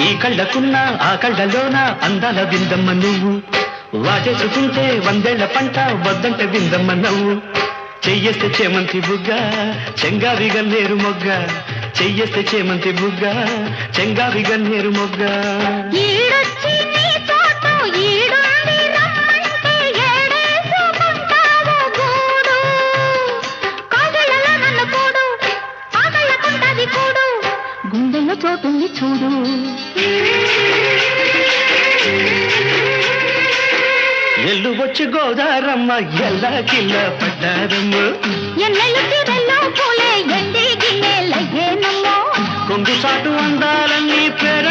ఈ కళ్ళకున్న ఆ కళ్ళలోన అందాల విందమ్మ నువ్వు వాటేసుకుంటే వందేళ్ల పంట వద్దంటే విందమ్మ నవ్వు చెయ్యేస్తే చేమంతి బుగ్గ చెంగావి గన్నేరు మొగ్గ చెయ్యేస్తే చేమంతి బుగ్గ చెంగావి గన్నేరు మొగ్గ గుండెల్లో చోటుంది చూడు ఎల్లు వచ్చి గోదారమ్మ ఎల్లా కిల్ల పడ్డారమ్మ పూలే ఎండి గిన్నెలయ్యేనమ్మో కొంగు సాటు అందాలన్నీ పేరు